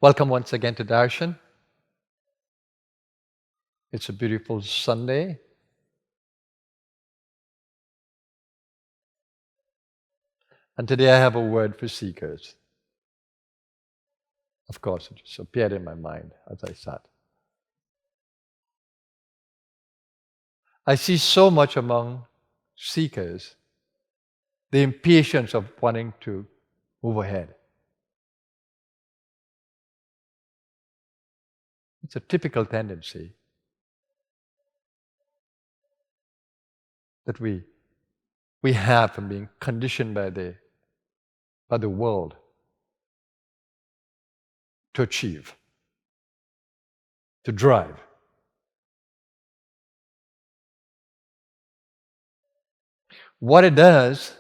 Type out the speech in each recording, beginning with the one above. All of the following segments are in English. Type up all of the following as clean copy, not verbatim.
Welcome once again to Darshan. It's a beautiful Sunday. And today I have a word for seekers. Of course, it just appeared in my mind as I sat. I see so much among seekers the impatience of wanting to move ahead. It's a typical tendency that we have from being conditioned by the world to achieve, to drive. What it does,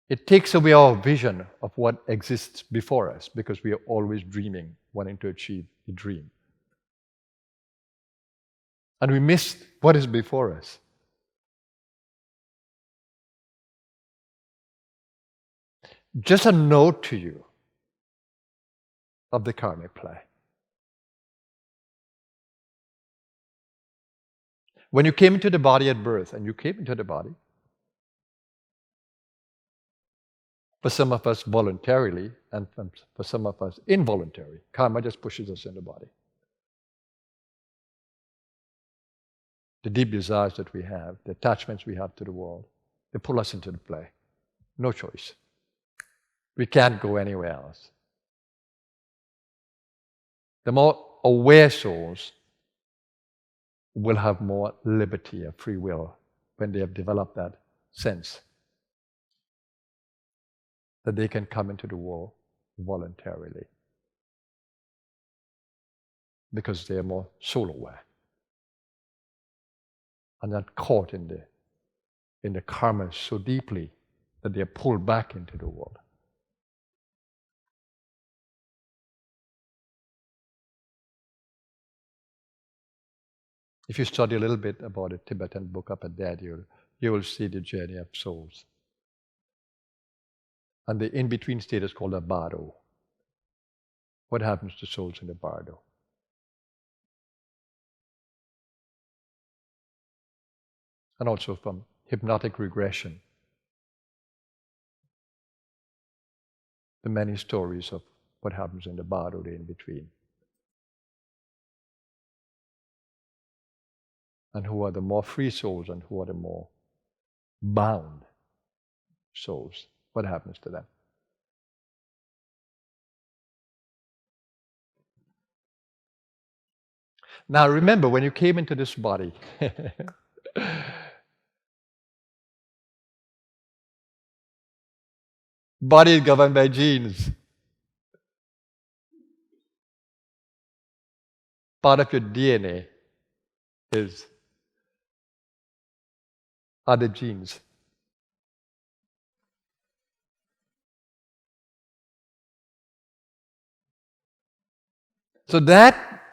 it takes away our vision of what exists before us because we are always dreaming, wanting to achieve a dream. And we miss what is before us. Just a note to you of the karmic play. When you came into the body at birth, and you came into the body, for some of us voluntarily, and for some of us involuntarily, karma just pushes us in the body. The deep desires that we have, the attachments we have to the world, they pull us into the play. No choice. We can't go anywhere else. The more aware souls will have more liberty of free will when they have developed that sense that they can come into the world voluntarily because they are more soul aware and not caught in the karma so deeply that they are pulled back into the world. If you study a little bit about a Tibetan book up at that, you will see the journey of souls. And the in-between state is called a bardo. What happens to souls in the bardo? And also from hypnotic regression, the many stories of what happens in the bardo, the in-between. And who are the more free souls and who are the more bound souls. What happens to them? Now remember, when you came into this body, body is governed by genes. Part of your DNA are the genes. So that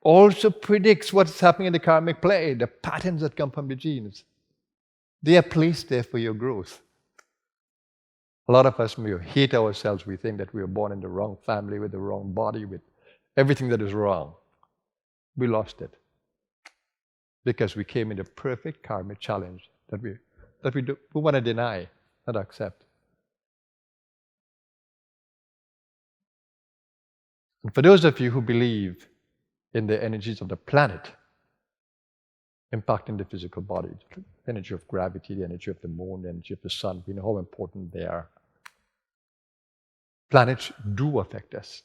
also predicts what's happening in the karmic play, the patterns that come from the genes. They are placed there for your growth. A lot of us, we hate ourselves. We think that we were born in the wrong family, with the wrong body, with everything that is wrong. We lost it because we came in the perfect karmic challenge that we want to deny, not accept. And for those of you who believe in the energies of the planet impacting the physical body, the energy of gravity, the energy of the moon, the energy of the sun, we know how important they are. Planets do affect us.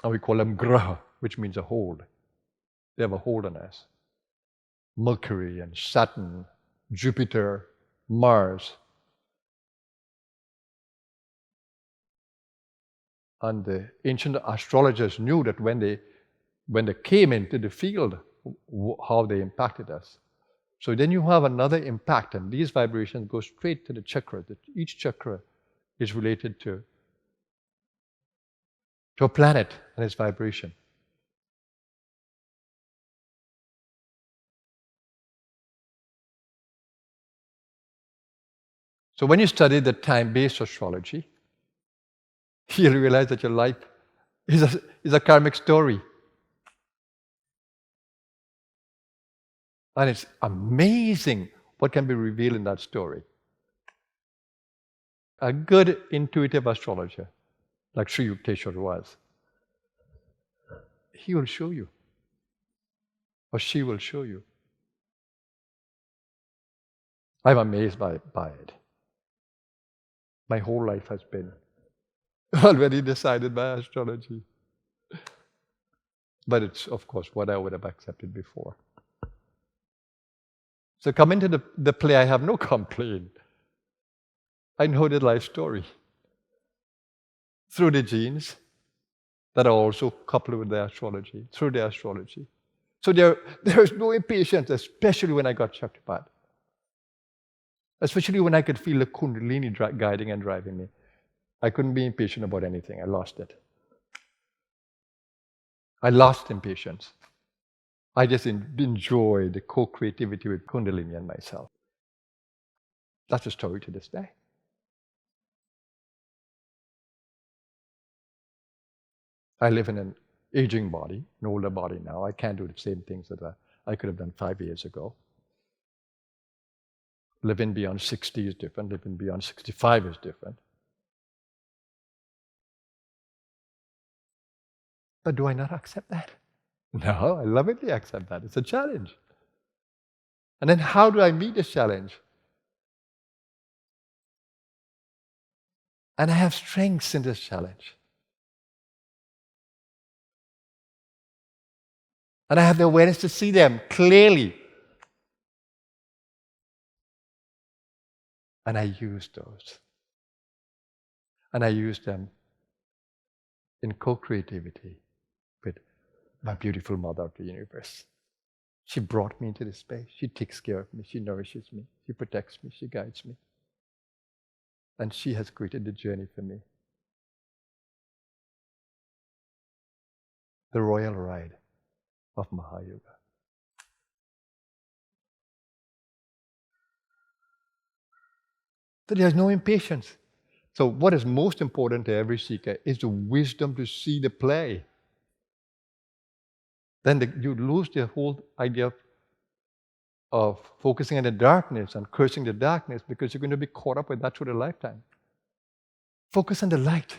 And we call them graha, which means a hold. They have a hold on us. Mercury and Saturn, Jupiter, Mars. And the ancient astrologers knew that when they came into the field, how they impacted us. So then you have another impact, and these vibrations go straight to the chakra. Each chakra is related to a planet and its vibration. So when you study the time-based astrology, you'll realize that your life is a karmic story. And it's amazing what can be revealed in that story. A good intuitive astrologer, like Sri Yukteswar was, he will show you, or she will show you. I'm amazed by it. My whole life has been already decided by astrology. But it's, of course, what I would have accepted before. So coming to the play, I have no complaint. I know the life story through the genes that are also coupled with the astrology, through the astrology. So there is no impatience, especially when I got Shaktipat. Especially when I could feel the Kundalini guiding and driving me. I couldn't be impatient about anything. I lost it. I lost impatience. I just enjoyed the co-creativity with Kundalini and myself. That's the story to this day. I live in an aging body, an older body now. I can't do the same things that I could have done 5 years ago. Living beyond 60 is different. Living beyond 65 is different. But do I not accept that? No, I lovingly accept that. It's a challenge. And then how do I meet this challenge? And I have strengths in this challenge. And I have the awareness to see them clearly. And I use those. And I use them in co-creativity with my beautiful Mother of the Universe. She brought me into this space. She takes care of me. She nourishes me. She protects me. She guides me. And she has created the journey for me. The royal ride of Mahayoga. So there's no impatience. So what is most important to every seeker is the wisdom to see the play. Then you lose the whole idea of focusing on the darkness and cursing the darkness, because you're going to be caught up with that through the lifetime. Focus on the light,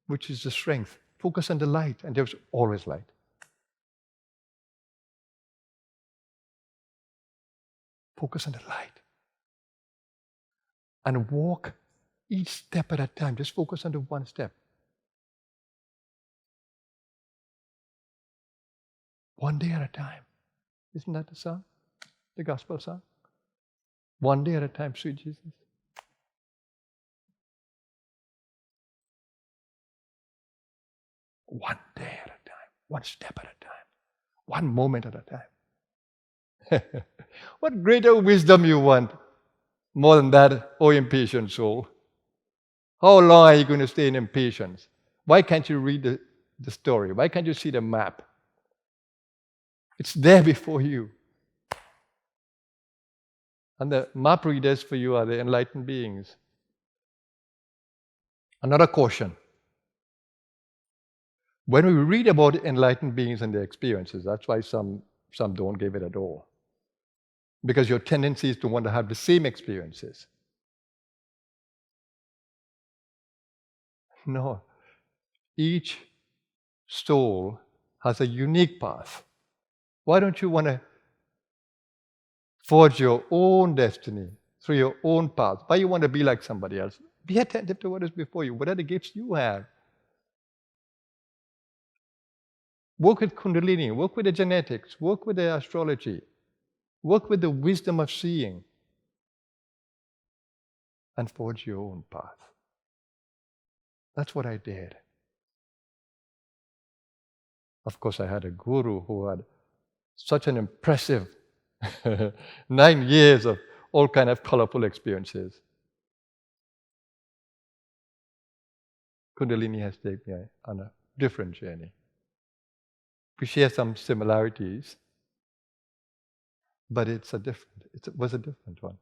which is the strength. Focus on the light, and there's always light. Focus on the light. And walk each step at a time. Just focus on the one step. One day at a time. Isn't that the song? The gospel song? One day at a time, sweet Jesus. One day at a time. One step at a time. One moment at a time. What greater wisdom you want more than that, oh impatient soul? How long are you going to stay in impatience? Why can't you read the story? Why can't you see the map? It's there before you. And the map readers for you are the enlightened beings. Another caution. When we read about enlightened beings and their experiences, that's why some don't give it at all. Because your tendency is to want to have the same experiences. No. Each soul has a unique path. Why don't you want to forge your own destiny through your own path? Why you want to be like somebody else? Be attentive to what is before you. What are the gifts you have? Work with Kundalini, work with the genetics, work with the astrology, work with the wisdom of seeing, and forge your own path. That's what I did. Of course, I had a guru who had such an impressive 9 years of all kind of colorful experiences. Kundalini has taken me on a different journey. We share some similarities, but it was a different one.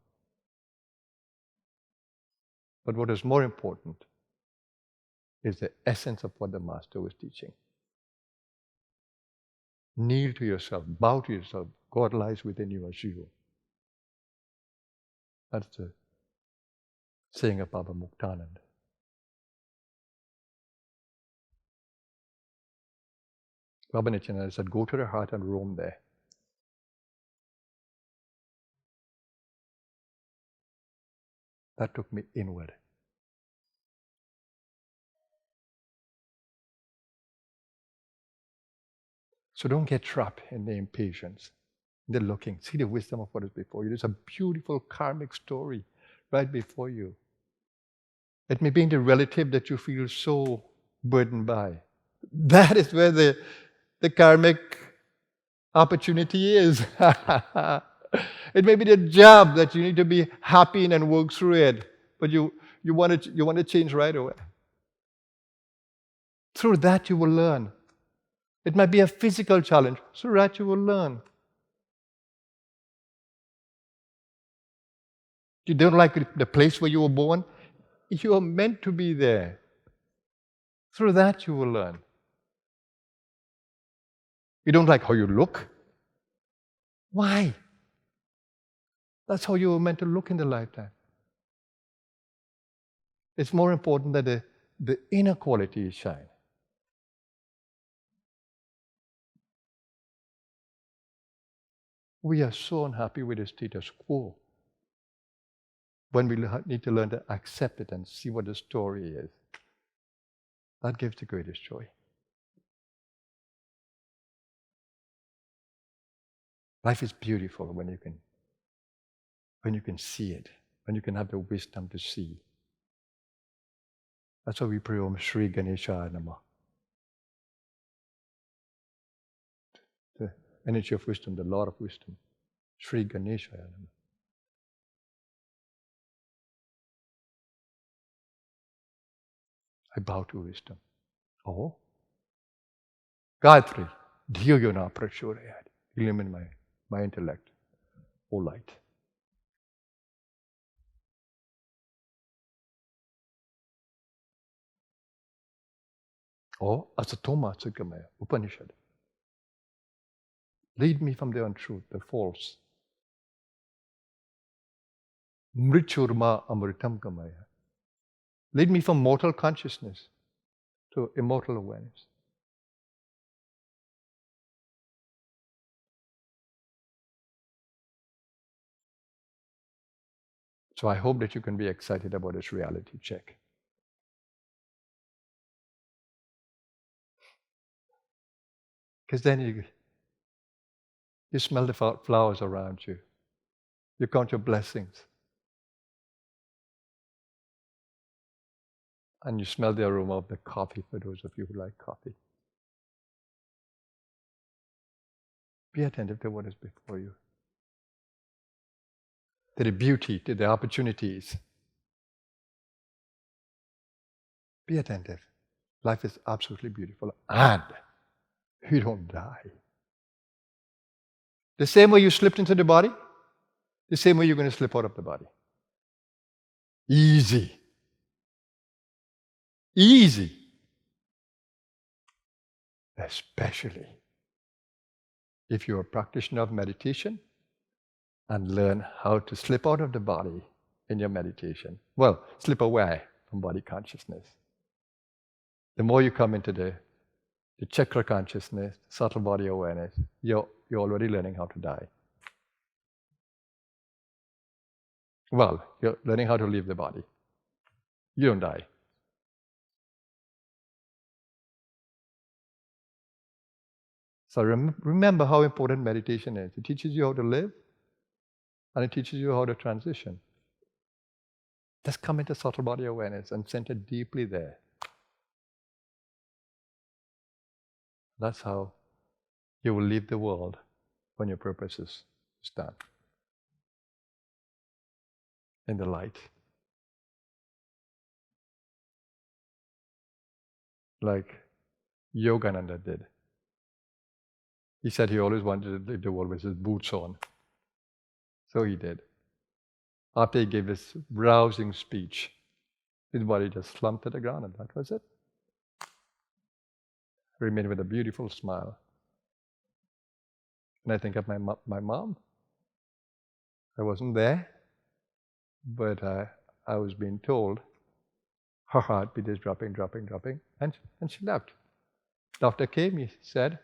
But what is more important is the essence of what the Master was teaching. Kneel to yourself, bow to yourself. God lies within you as you. That's the saying of Baba Muktanand. Baba Nityananda said, go to the heart and roam there. That took me inward. So don't get trapped in the impatience, the looking. See the wisdom of what is before you. There's a beautiful karmic story right before you. It may be in the relative that you feel so burdened by. That is where the karmic opportunity is. It may be the job that you need to be happy in and work through it, but you want to change right away. Through that you will learn. It might be a physical challenge. Through that you will learn. You don't like the place where you were born? You are meant to be there. Through that you will learn. You don't like how you look? Why? That's how you were meant to look in the lifetime. It's more important that the inner qualities shine. We are so unhappy with the status quo when we need to learn to accept it and see what the story is. That gives the greatest joy. Life is beautiful when you can see it, when you can have the wisdom to see. That's why we pray Om Shri Ganeshaya Namah. The energy of wisdom, the Lord of wisdom. Shri Ganeshaya Namah. I bow to wisdom. Oh. Gayatri, Dhiyo Yona Prachorayat. Illumine my intellect. O light. Or Asatoma Tsukamaya, Upanishad. Lead me from the untruth, the false. Mrichurma Amritam Kamaya. Lead me from mortal consciousness to immortal awareness. So I hope that you can be excited about this reality check. Because then you smell the flowers around you. You count your blessings. And you smell the aroma of the coffee for those of you who like coffee. Be attentive to what is before you. To the beauty, to the opportunities. Be attentive. Life is absolutely beautiful. And you don't die. The same way you slipped into the body, the same way you're going to slip out of the body. Easy. Easy. Especially if you're a practitioner of meditation and learn how to slip out of the body in your meditation. Well, slip away from body consciousness. The more you come into the chakra consciousness, subtle body awareness, you're already learning how to die. Well, you're learning how to leave the body. You don't die. So remember how important meditation is. It teaches you how to live, and it teaches you how to transition. Just come into subtle body awareness and center deeply there. That's how you will leave the world when your purpose is done. In the light. Like Yogananda did. He said he always wanted to leave the world with his boots on. So he did. After he gave his rousing speech His body just slumped to the ground, and that was it. Remained with a beautiful smile. And I think of my mom. I wasn't there, but I was being told her heartbeat is dropping, and she left. Doctor came, he said,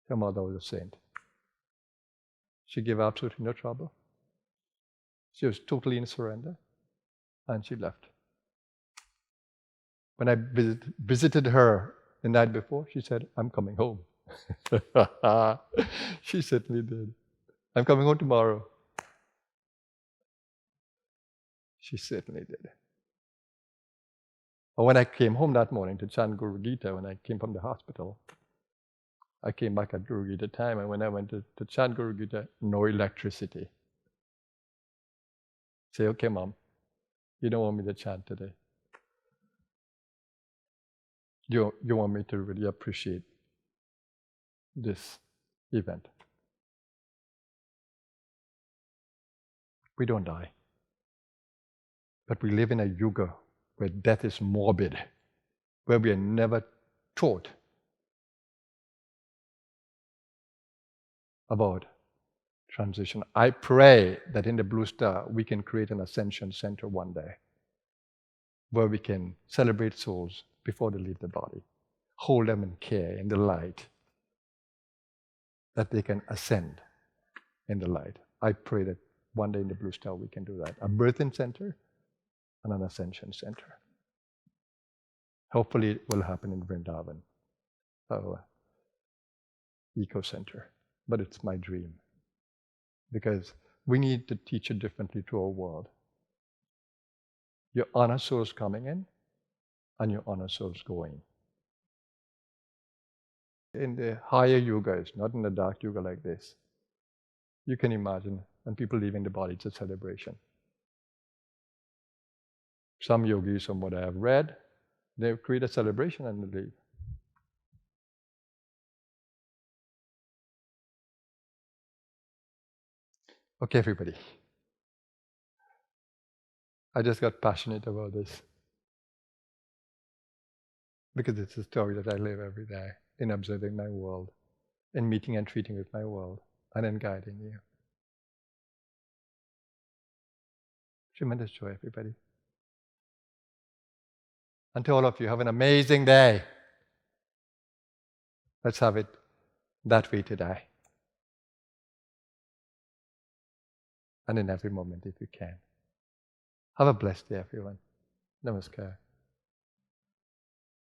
her mother was a saint. She gave absolutely no trouble. She was totally in surrender, and she left. When I visited her the night before, she said, "I'm coming home." She certainly did. "I'm coming home tomorrow." She certainly did. But when I came home that morning to chant Guru Gita, when I came from the hospital, I came back at Guru Gita time, and when I went to chant Guru Gita, no electricity. Say, "Okay, Mom, you don't want me to chant today. You want me to really appreciate this event." We don't die. But we live in a yuga where death is morbid, where we are never taught about transition. I pray that in the Blue Star we can create an ascension center one day where we can celebrate souls before they leave the body, hold them in care, in the light, that they can ascend in the light. I pray that one day in the Blue Star we can do that. A birthing center and an ascension center. Hopefully it will happen in Vrindavan, our eco center. But it's my dream. Because we need to teach it differently to our world. Your honor souls coming in and your honor souls going. In the higher yugas, not in the dark yuga like this, you can imagine when people leaving the body, it's a celebration. Some yogis, from what I have read, they create a celebration and they leave. Okay, everybody. I just got passionate about this because it's a story that I live every day in observing my world, in meeting and treating with my world, and in guiding you. Tremendous joy, everybody. And to all of you, have an amazing day. Let's have it that way today. And in every moment if you can. Have a blessed day, everyone. Namaskar.